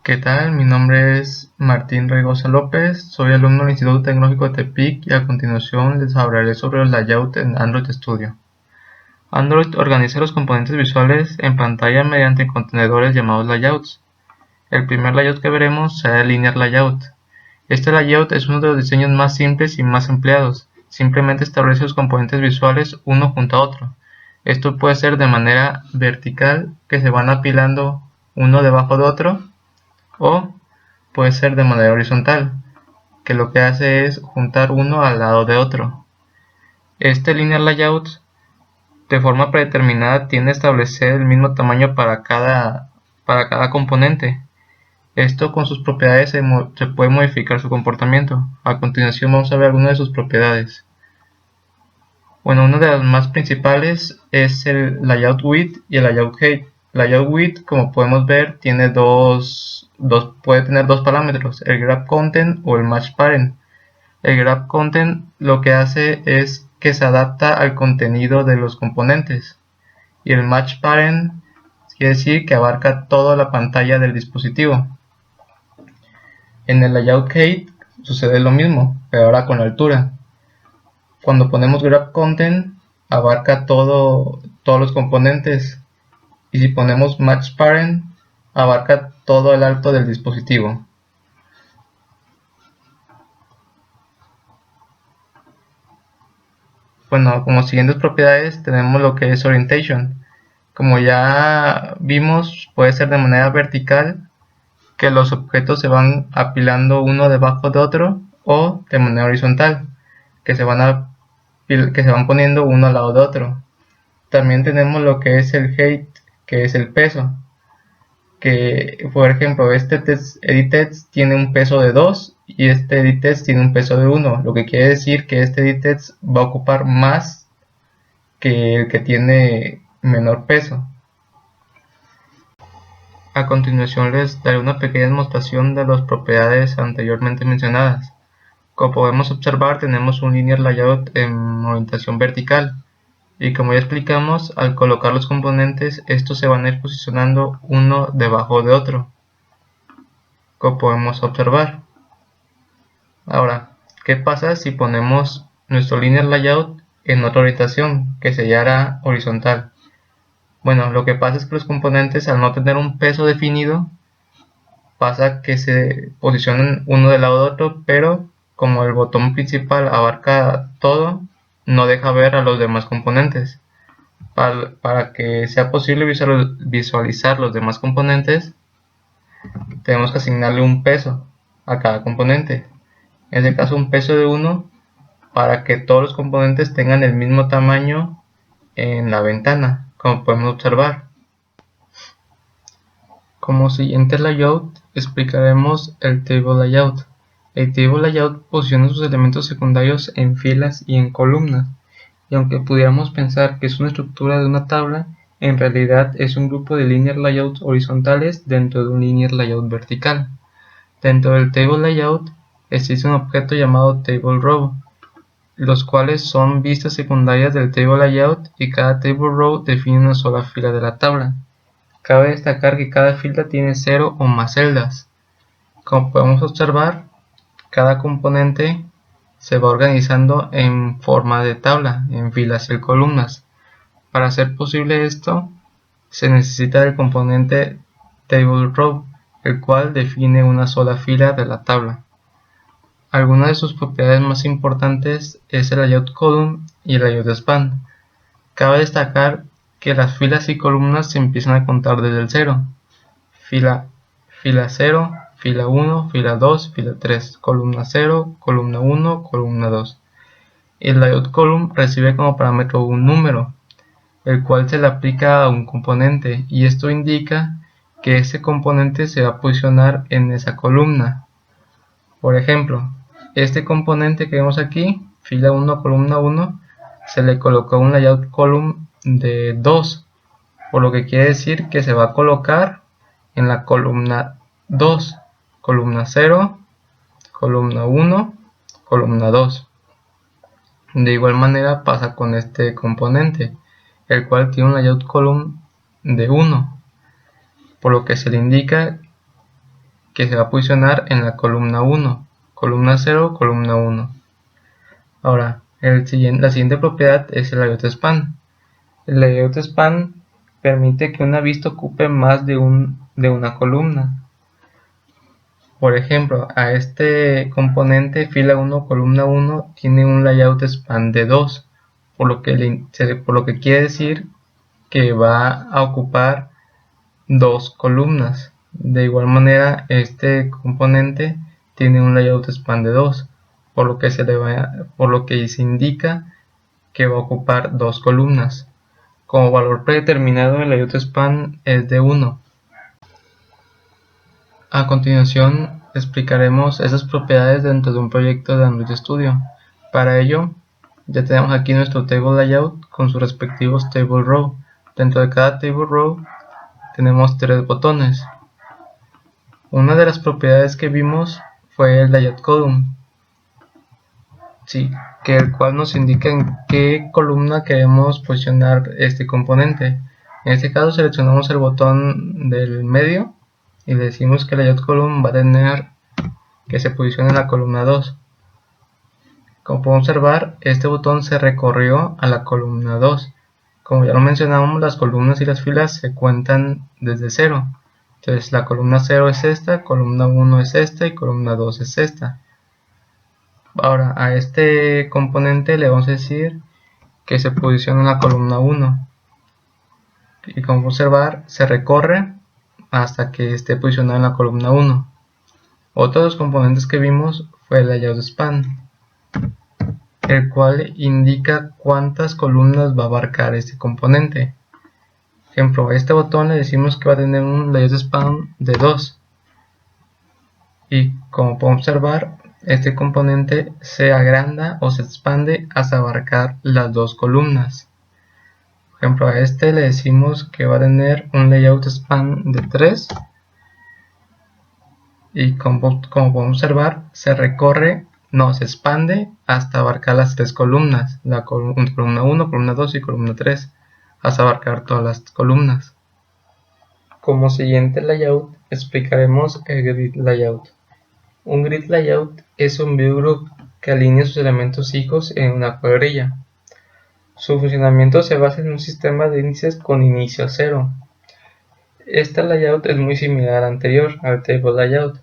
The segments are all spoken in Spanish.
¿Qué tal? Mi nombre es Martín Reigosa López, soy alumno del Instituto Tecnológico de Tepic y a continuación les hablaré sobre el layout en Android Studio. Android organiza los componentes visuales en pantalla mediante contenedores llamados layouts. El primer layout que veremos será el Linear Layout. Este layout es uno de los diseños más simples y más empleados. Simplemente establece los componentes visuales uno junto a otro. Esto puede ser de manera vertical, que se van apilando uno debajo de otro, o puede ser de manera horizontal, que lo que hace es juntar uno al lado de otro. Este linear layout de forma predeterminada tiende a establecer el mismo tamaño para cada componente. Esto con sus propiedades se puede modificar su comportamiento. A continuación vamos a ver algunas de sus propiedades. Bueno, una de las más principales es el layout width y el layout height. Layout width, como podemos ver, tiene puede tener dos parámetros, el grab content o el match parent. El grab content lo que hace es que se adapta al contenido de los componentes, y el match parent quiere decir que abarca toda la pantalla del dispositivo. En el layout height sucede lo mismo, pero ahora con la altura. Cuando ponemos grab content abarca todos los componentes, y si ponemos match parent abarca todo el alto del dispositivo. Bueno, como siguientes propiedades tenemos lo que es orientation. Como ya vimos, puede ser de manera vertical, que los objetos se van apilando uno debajo de otro, o de manera horizontal, que se van poniendo uno al lado de otro. También tenemos lo que es el height, que es el peso, que por ejemplo este edit text tiene un peso de 2 y este edit text tiene un peso de 1, lo que quiere decir que este edit text va a ocupar más que el que tiene menor peso. A continuación les daré una pequeña demostración de las propiedades anteriormente mencionadas. Como podemos observar, tenemos un linear layout en orientación vertical, y como ya explicamos, al colocar los componentes, estos se van a ir posicionando uno debajo de otro, como podemos observar. Ahora, ¿qué pasa si ponemos nuestro linear layout en otra orientación, que se llama horizontal? Bueno, lo que pasa es que los componentes, al no tener un peso definido, pasa que se posicionan uno del lado de otro, pero como el botón principal abarca todo, no deja ver a los demás componentes. Para que sea posible visualizar los demás componentes, tenemos que asignarle un peso a cada componente. En este caso un peso de 1, para que todos los componentes tengan el mismo tamaño en la ventana, como podemos observar. Como siguiente layout explicaremos el table layout. El table layout posiciona sus elementos secundarios en filas y en columnas, y aunque pudiéramos pensar que es una estructura de una tabla, en realidad es un grupo de linear layouts horizontales dentro de un linear layout vertical. Dentro del table layout existe un objeto llamado table row, los cuales son vistas secundarias del table layout, y cada table row define una sola fila de la tabla. Cabe destacar que cada fila tiene 0 o más celdas. Como podemos observar, cada componente se va organizando en forma de tabla, en filas y columnas. Para hacer posible esto, se necesita del componente TableRow, el cual define una sola fila de la tabla. Algunas de sus propiedades más importantes es el layout column y el layout span. Cabe destacar que las filas y columnas se empiezan a contar desde el 0. Fila 0, fila 1, fila 2, fila 3, columna 0, columna 1, columna 2. El layout column recibe como parámetro un número, el cual se le aplica a un componente, y esto indica que ese componente se va a posicionar en esa columna. Por ejemplo, este componente que vemos aquí, fila 1, columna 1, se le colocó un layout column de 2, por lo que quiere decir que se va a colocar en la columna 2, columna 0, columna 1, columna 2. De igual manera pasa con este componente, el cual tiene un layout column de 1, por lo que se le indica que se va a posicionar en la columna 1, columna 0, columna 1. Ahora, la siguiente propiedad es el layout span. El layout span permite que una vista ocupe más de una columna. Por ejemplo, a este componente fila 1, columna 1 tiene un layout span de 2, por lo que quiere decir que va a ocupar 2 columnas. De igual manera, este componente tiene un layout span de 2, por lo que se indica que va a ocupar 2 columnas. Como valor predeterminado, el layout span es de 1. A continuación, explicaremos esas propiedades dentro de un proyecto de Android Studio. Para ello, ya tenemos aquí nuestro table layout con sus respectivos table row. Dentro de cada table row tenemos 3 botones. Una de las propiedades que vimos fue el layout column, que el cual nos indica en qué columna queremos posicionar este componente. En este caso seleccionamos el botón del medio y le decimos que el layout column va a tener que se posicione en la columna 2. Como podemos observar, este botón se recorrió a la columna 2. Como ya lo mencionamos, las columnas y las filas se cuentan desde 0. Entonces la columna 0 es esta, columna 1 es esta y columna 2 es esta. Ahora a este componente le vamos a decir que se posiciona en la columna 1. Y como podemos observar, se recorre hasta que esté posicionado en la columna 1. Otro de los componentes que vimos fue el layout span, el cual indica cuántas columnas va a abarcar este componente. Por ejemplo, a este botón le decimos que va a tener un layout span de 2. Y como podemos observar, este componente se agranda o se expande hasta abarcar las 2 columnas. Por ejemplo, a este le decimos que va a tener un layout span de 3. Y como podemos observar, se expande hasta abarcar las 3 columnas, la columna 1, columna 2 y columna 3, hasta abarcar todas las columnas. Como siguiente layout, explicaremos el grid layout. Un grid layout es un view group que alinea sus elementos hijos en una cuadrilla. Su funcionamiento se basa en un sistema de índices con inicio a 0. Este layout es muy similar al anterior, al table layout,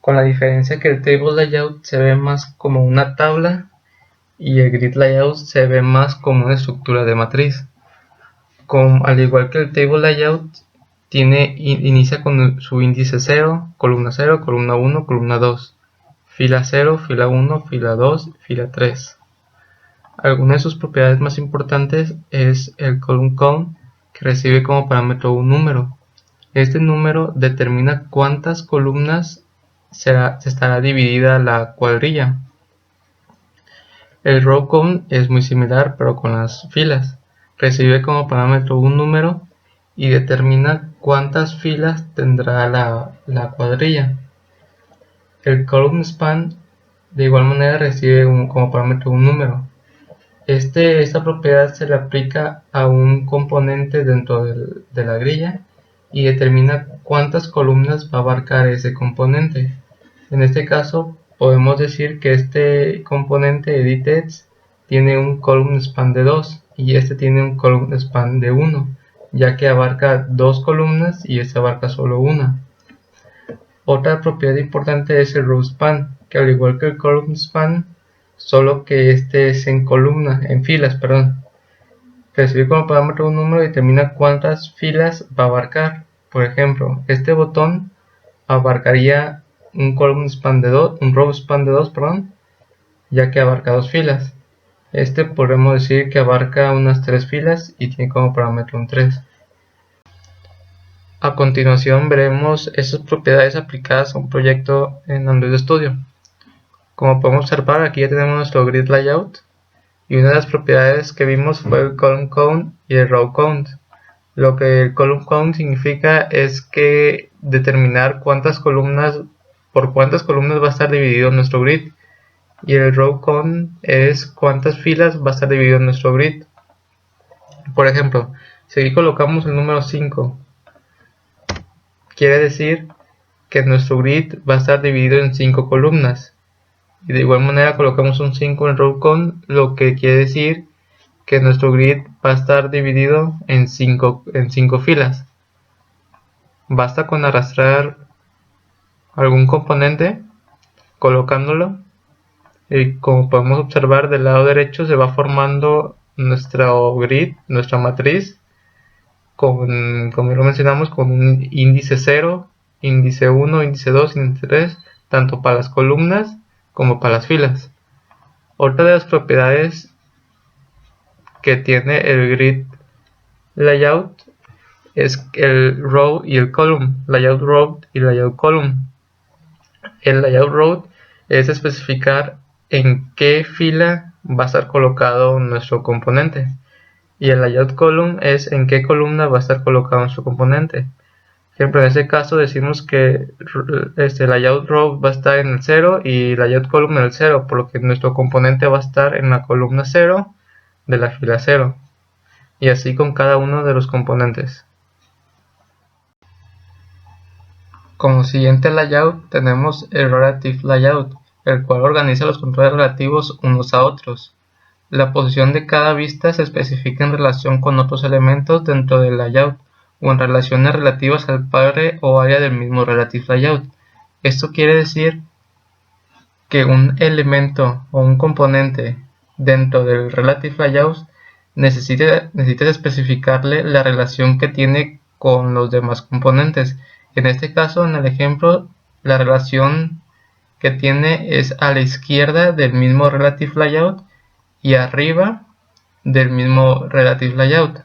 con la diferencia que el table layout se ve más como una tabla y el grid layout se ve más como una estructura de matriz. Al igual que el table layout, inicia con su índice 0, columna 1, columna 2, fila 0, fila 1, fila 2, fila 3. Algunas de sus propiedades más importantes es el column count, que recibe como parámetro un número. Este número determina cuántas columnas se estará dividida la cuadrilla. El row count es muy similar, pero con las filas. Recibe como parámetro un número y determina cuántas filas tendrá la cuadrilla. El column span de igual manera recibe como parámetro un número. Esta propiedad se le aplica a un componente dentro de la grilla y determina cuántas columnas va a abarcar ese componente. En este caso podemos decir que este componente editEdge tiene un column span de 2 y este tiene un column span de 1, ya que abarca 2 columnas y este abarca solo una. Otra propiedad importante es el row span, que al igual que el column span, solo que este es en filas. Recibe como parámetro un número y determina cuántas filas va a abarcar. Por ejemplo, este botón abarcaría un row span de 2, ya que abarca 2 filas. Este podemos decir que abarca unas 3 filas y tiene como parámetro un 3. A continuación veremos esas propiedades aplicadas a un proyecto en Android Studio. Como podemos observar, aquí ya tenemos nuestro grid layout y una de las propiedades que vimos fue el column count y el row count. Lo que el column count significa es que determinar por cuántas columnas va a estar dividido nuestro grid, y el row count es cuántas filas va a estar dividido en nuestro grid. Por ejemplo, si aquí colocamos el número 5, quiere decir que nuestro grid va a estar dividido en 5 columnas. Y de igual manera colocamos un 5 en row con, lo que quiere decir que nuestro grid va a estar dividido en 5 filas. Basta con arrastrar algún componente, colocándolo, y como podemos observar, del lado derecho se va formando nuestro grid, nuestra matriz, como ya lo mencionamos, con un índice 0, índice 1, índice 2, índice 3, tanto para las columnas como para las filas. Otra de las propiedades que tiene el grid layout es el row y el column, layout row y layout column. El layout row es especificar en qué fila va a estar colocado nuestro componente, y el layout column es en qué columna va a estar colocado nuestro componente. Por ejemplo, en este caso decimos que layout row va a estar en el 0 y layout column en el 0, por lo que nuestro componente va a estar en la columna 0 de la fila 0, y así con cada uno de los componentes. Como siguiente layout tenemos el Relative Layout, el cual organiza los controles relativos unos a otros. La posición de cada vista se especifica en relación con otros elementos dentro del layout o en relaciones relativas al padre o área del mismo Relative Layout. Esto quiere decir que un elemento o un componente dentro del Relative Layout necesita especificarle la relación que tiene con los demás componentes. En este caso, en el ejemplo, la relación que tiene es a la izquierda del mismo Relative Layout y arriba del mismo Relative Layout.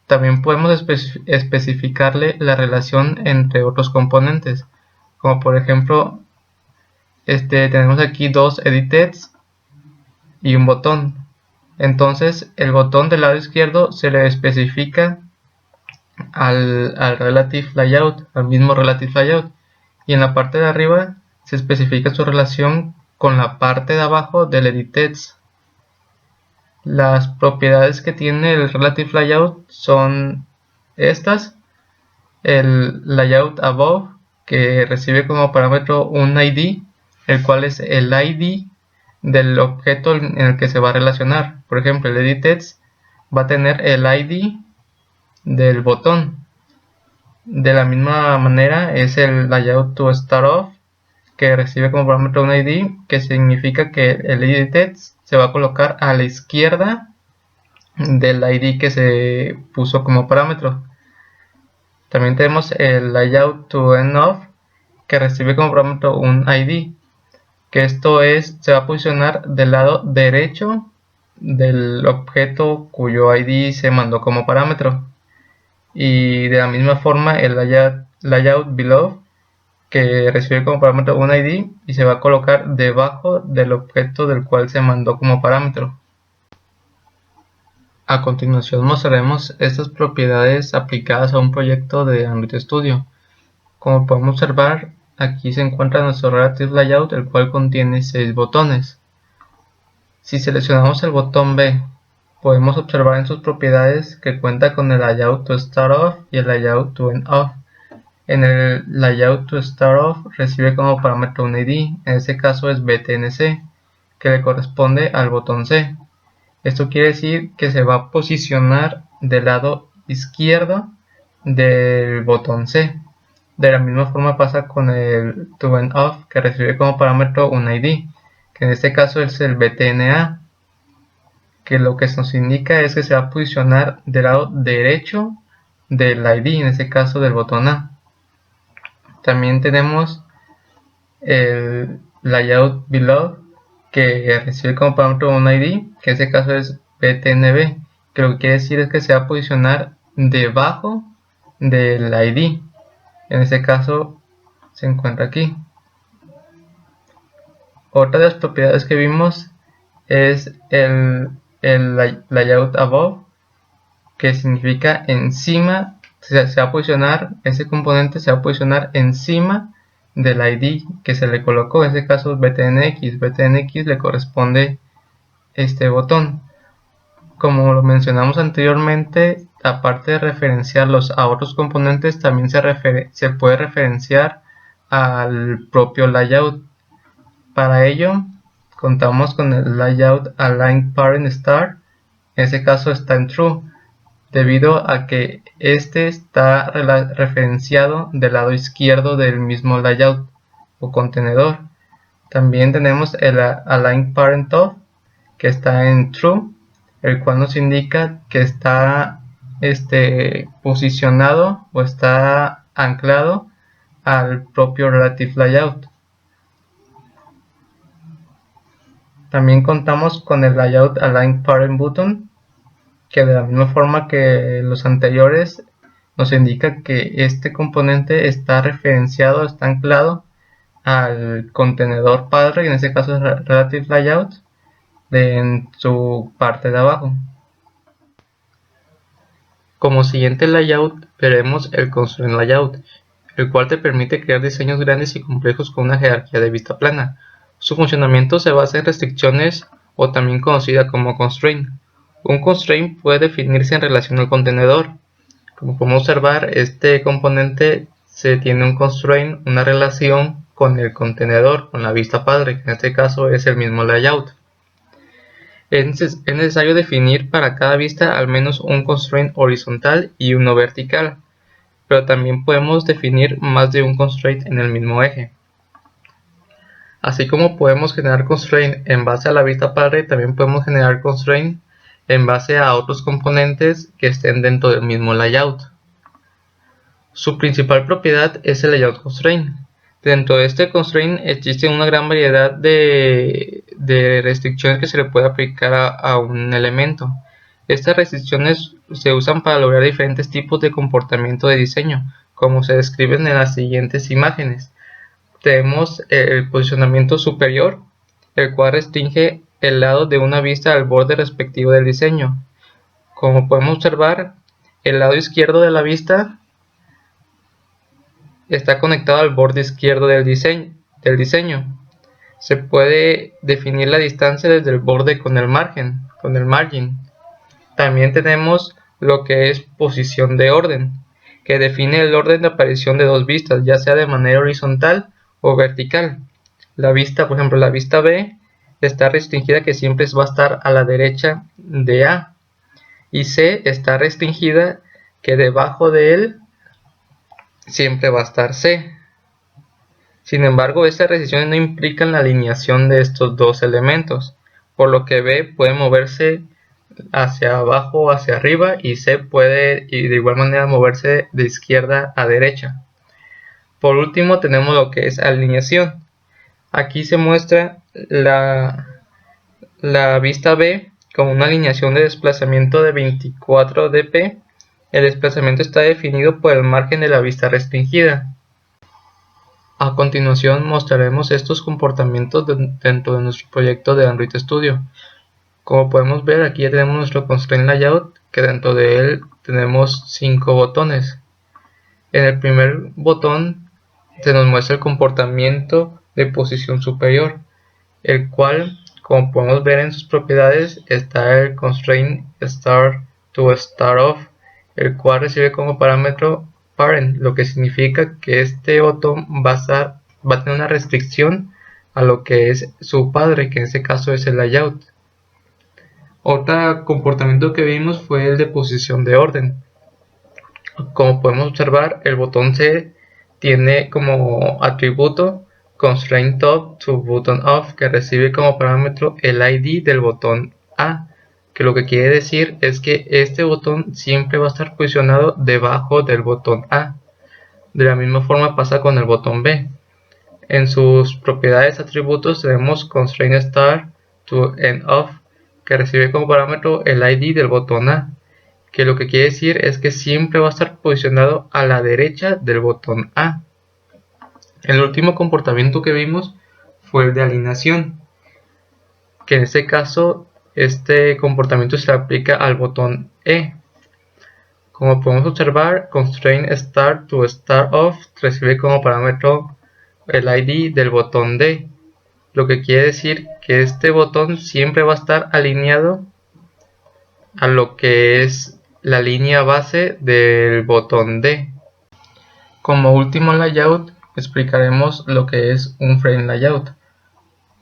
También podemos especificarle la relación entre otros componentes, como por ejemplo, tenemos aquí dos editeds y un botón. Entonces el botón del lado izquierdo se le especifica al Relative Layout, al mismo Relative Layout, y en la parte de arriba se especifica su relación con la parte de abajo del editeds. Las propiedades que tiene el Relative Layout son estas: el Layout Above, que recibe como parámetro un ID, el cual es el ID del objeto en el que se va a relacionar. Por ejemplo, el editeds va a tener el ID del botón. De la misma manera es el Layout to Start Off, que recibe como parámetro un ID, que significa que el editeds se va a colocar a la izquierda del ID que se puso como parámetro. También tenemos el Layout to End Off, que recibe como parámetro un ID, que esto se va a posicionar del lado derecho del objeto cuyo ID se mandó como parámetro. Y de la misma forma el Layout Below, que recibe como parámetro un ID y se va a colocar debajo del objeto del cual se mandó como parámetro. A continuación mostraremos estas propiedades aplicadas a un proyecto de Android Studio. Como podemos observar, aquí se encuentra nuestro Relative Layout, el cual contiene 6 botones. Si seleccionamos el botón B, podemos observar en sus propiedades que cuenta con el Layout to Start Off y el Layout to End Off. En el Layout to Start Off recibe como parámetro un ID, en este caso es BTNC, que le corresponde al botón C. Esto quiere decir que se va a posicionar del lado izquierdo del botón C. De la misma forma pasa con el To End Off, que recibe como parámetro un ID, que en este caso es el BTNA, que lo que nos indica es que se va a posicionar del lado derecho del ID, en este caso del botón A. También tenemos el Layout Below, que recibe como parámetro un ID, que en este caso es BTNB, que lo que quiere decir es que se va a posicionar debajo del ID. En este caso se encuentra aquí. Otra de las propiedades que vimos es el Layout Above, que significa encima, se va a posicionar, ese componente se va a posicionar encima del ID que se le colocó, en este caso BTNX. BTNX le corresponde este botón. Como lo mencionamos anteriormente, aparte de referenciarlos a otros componentes, también se puede referenciar al propio layout. Para ello contamos con el layout align parent star. En ese caso está en true, debido a que este está referenciado del lado izquierdo del mismo layout o contenedor. También tenemos el align parent of, que está en true, el cual nos indica que está posicionado o está anclado al propio relative layout. También contamos con el layout align parent button, que de la misma forma que los anteriores nos indica que este componente está referenciado, está anclado al contenedor padre, en este caso es relative layout, en su parte de abajo. Como siguiente layout veremos el constraint layout, el cual te permite crear diseños grandes y complejos con una jerarquía de vista plana. Su funcionamiento se basa en restricciones, o también conocida como constraint. Un constraint puede definirse en relación al contenedor. Como podemos observar, este componente se tiene un constraint, una relación con el contenedor, con la vista padre, que en este caso es el mismo layout. Es necesario definir para cada vista al menos un constraint horizontal y uno vertical, pero también podemos definir más de un constraint en el mismo eje. Así como podemos generar constraint en base a la vista padre, también podemos generar constraint en base a otros componentes que estén dentro del mismo layout. Su principal propiedad es el layout constraint. Dentro de este constraint existe una gran variedad de restricciones que se le puede aplicar a un elemento. Estas restricciones se usan para lograr diferentes tipos de comportamiento de diseño, como se describen en las siguientes imágenes. Tenemos el posicionamiento superior, el cual restringe el lado de una vista al borde respectivo del diseño. Como podemos observar, el lado izquierdo de la vista está conectado al borde izquierdo del diseño. Se puede definir la distancia desde el borde con el margin. También tenemos lo que es posición de orden, que define el orden de aparición de dos vistas, ya sea de manera horizontal o vertical. La vista, por ejemplo, la vista B está restringida, que siempre va a estar a la derecha de A, y C está restringida, que debajo de él siempre va a estar C. Sin embargo, estas restricciones no implican la alineación de estos dos elementos, por lo que B puede moverse hacia abajo o hacia arriba, y C puede de igual manera moverse de izquierda a derecha. Por último tenemos lo que es alineación. Aquí se muestra la vista B con una alineación de desplazamiento de 24 dp. El desplazamiento está definido por el margen de la vista restringida. A continuación mostraremos estos comportamientos dentro de nuestro proyecto de Android Studio. Como podemos ver, aquí ya tenemos nuestro constraint layout, que dentro de él tenemos 5 botones. En el primer botón se nos muestra el comportamiento de posición superior, el cual, como podemos ver en sus propiedades, está el constraint start to start off, el cual recibe como parámetro parent, lo que significa que este botón va a tener una restricción a lo que es su padre, que en este caso es el layout. Otro comportamiento que vimos fue el de posición de orden. Como podemos observar, el botón C tiene como atributo constraint top to button off, que recibe como parámetro el ID del botón A, que lo que quiere decir es que este botón siempre va a estar posicionado debajo del botón A. De la misma forma pasa con el botón B. En sus propiedades atributos tenemos constraint start to end off, que recibe como parámetro el ID del botón A, que lo que quiere decir es que siempre va a estar posicionado a la derecha del botón A. El último comportamiento que vimos fue el de alineación, que en este caso este comportamiento se aplica al botón E. Como podemos observar, constraint start to start off recibe como parámetro el ID del botón D, lo que quiere decir que este botón siempre va a estar alineado a lo que es la línea base del botón D. Como último layout explicaremos lo que es un frame layout.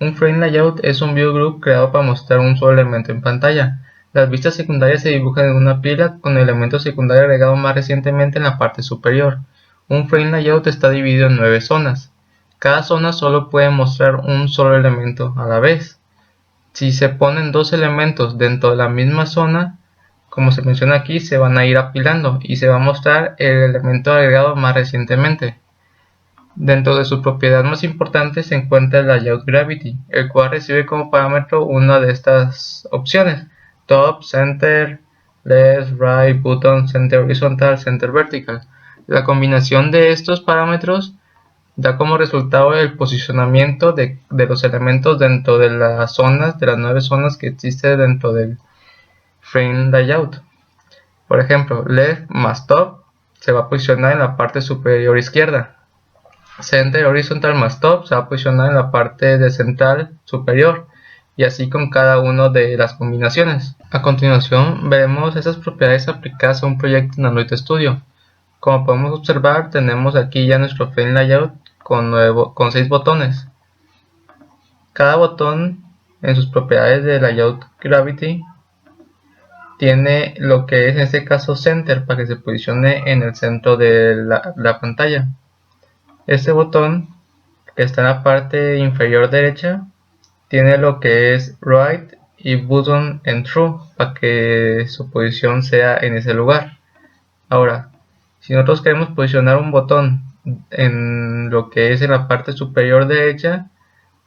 Un frame layout es un view group creado para mostrar un solo elemento en pantalla. Las vistas secundarias se dibujan en una pila con el elemento secundario agregado más recientemente en la parte superior. Un frame layout está dividido en 9 zonas. Cada zona solo puede mostrar un solo elemento a la vez. Si se ponen dos elementos dentro de la misma zona, como se menciona aquí, se van a ir apilando y se va a mostrar el elemento agregado más recientemente. Dentro de su propiedad más importante se encuentra el Layout Gravity, el cual recibe como parámetro una de estas opciones: Top, Center, Left, Right, Button, Center Horizontal, Center Vertical. La combinación de estos parámetros da como resultado el posicionamiento de los elementos dentro de las zonas, de las 9 zonas que existen dentro del Frame Layout. Por ejemplo, Left más Top se va a posicionar en la parte superior izquierda. Center Horizontal más Top se va a posicionar en la parte de central superior, y así con cada una de las combinaciones. A continuación veremos esas propiedades aplicadas a un proyecto en Android Studio. Como podemos observar, tenemos aquí ya nuestro frame layout con 6 botones. Cada botón en sus propiedades de Layout Gravity tiene lo que es en este caso Center, para que se posicione en el centro de la pantalla. Este botón, que está en la parte inferior derecha, tiene lo que es Right y Button en True, para que su posición sea en ese lugar. Ahora, si nosotros queremos posicionar un botón en lo que es en la parte superior derecha,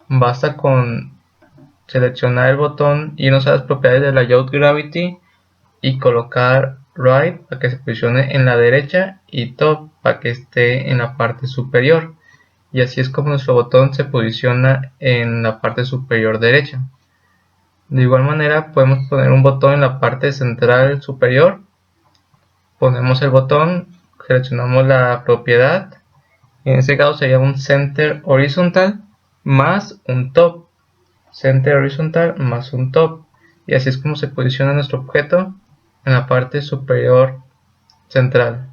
basta con seleccionar el botón, irnos a las propiedades de Layout Gravity y colocar Right para que se posicione en la derecha y Top para que esté en la parte superior, y así es como nuestro botón se posiciona en la parte superior derecha. De igual manera podemos poner un botón en la parte central superior. Ponemos el botón, seleccionamos la propiedad, en este caso sería un Center Horizontal más un Top, Center Horizontal más un Top, y así es como se posiciona nuestro objeto en la parte superior central.